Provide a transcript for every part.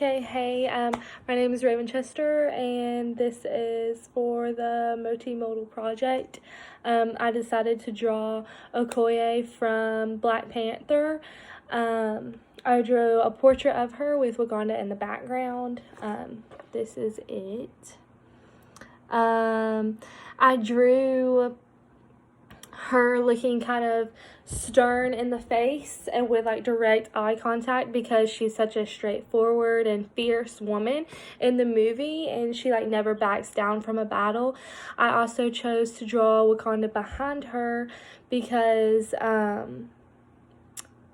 Okay, hey, my name is Raven Chester, and this is for the Multimodal Project. I decided to draw Okoye from Black Panther. I drew a portrait of her with Wakanda in the background. This is it. I drew her looking kind of stern in the face and with like direct eye contact because she's such a straightforward and fierce woman in the movie, and she like never backs down from a battle. I also chose to draw Wakanda behind her because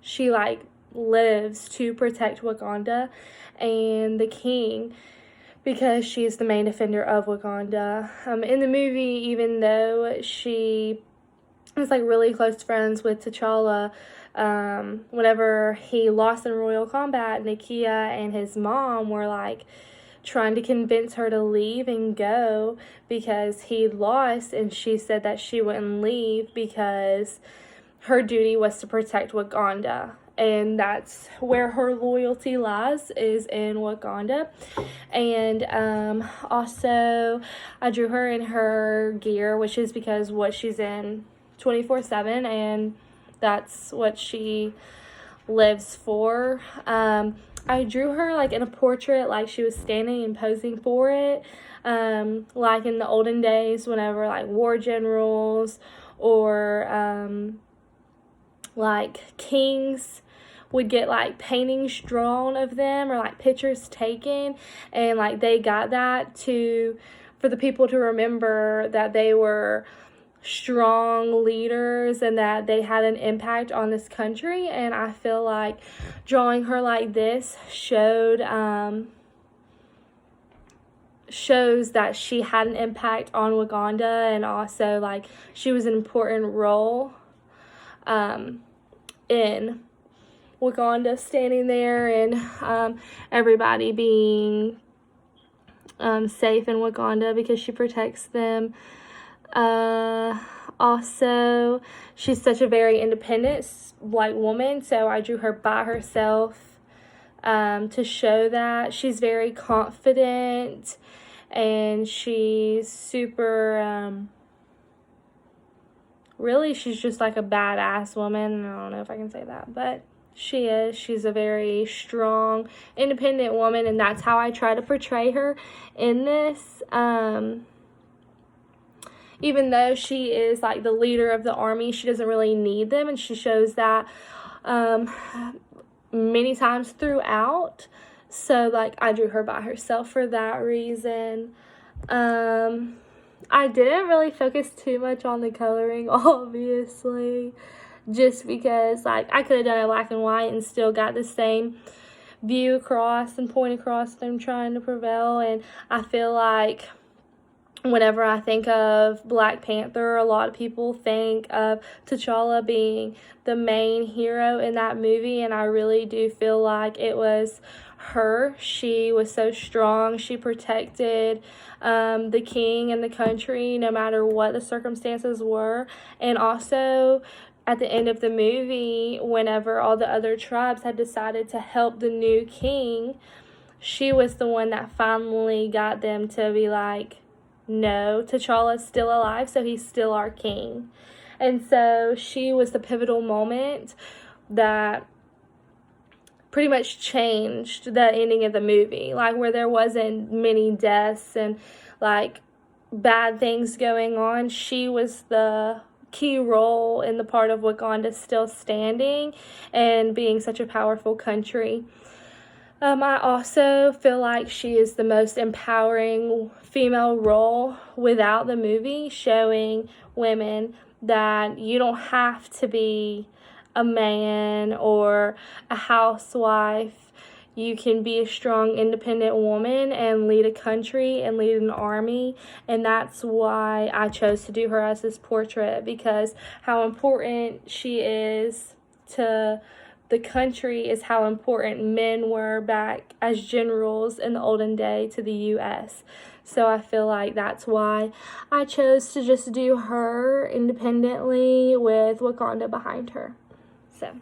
she like lives to protect Wakanda and the king, because she's the main defender of Wakanda. In the movie, even though she was like really close friends with T'Challa, whenever he lost in royal combat, Nakia and his mom were like trying to convince her to leave and go because he lost, and she said that she wouldn't leave because her duty was to protect Wakanda. And that's where her loyalty lies, is in Wakanda. And also, I drew her in her gear, which is because what she's in 24/7, and that's what she lives for. I drew her like in a portrait, like she was standing and posing for it, like in the olden days whenever like war generals or like kings would get like paintings drawn of them or like pictures taken, and like they got that for the people to remember that they were strong leaders and that they had an impact on this country. And I feel like drawing her like this shows that she had an impact on Wakanda, and also like she was an important role in Wakanda, standing there and everybody being safe in Wakanda because she protects them. Also, she's such a very independent like woman, so I drew her by herself to show that she's very confident, and she's super really, she's just like a badass woman. I don't know if I can say that, but she is. She's a very strong, independent woman, and that's how I try to portray her in this. Even though she is like the leader of the army, she doesn't really need them, and she shows that many times throughout. So like I drew her by herself for that reason. I didn't really focus too much on the coloring, obviously, just because like I could have done it black and white and still got the same view across and point across that I'm trying to prevail. And I feel like whenever I think of Black Panther, a lot of people think of T'Challa being the main hero in that movie, and I really do feel like it was her. She was so strong. She protected the king and the country no matter what the circumstances were. And also, at the end of the movie, whenever all the other tribes had decided to help the new king, she was the one that finally got them to be like, no, T'Challa's still alive, so he's still our king. And so she was the pivotal moment that pretty much changed the ending of the movie, like where there wasn't many deaths and like bad things going on. She was the key role in the part of Wakanda still standing and being such a powerful country. I also feel like she is the most empowering female role without the movie, showing women that you don't have to be a man or a housewife. You can be a strong, independent woman and lead a country and lead an army. And that's why I chose to do her as this portrait, because how important she is to the country is how important men were back as generals in the olden day to the U.S. So I feel like that's why I chose to just do her independently with Wakanda behind her. So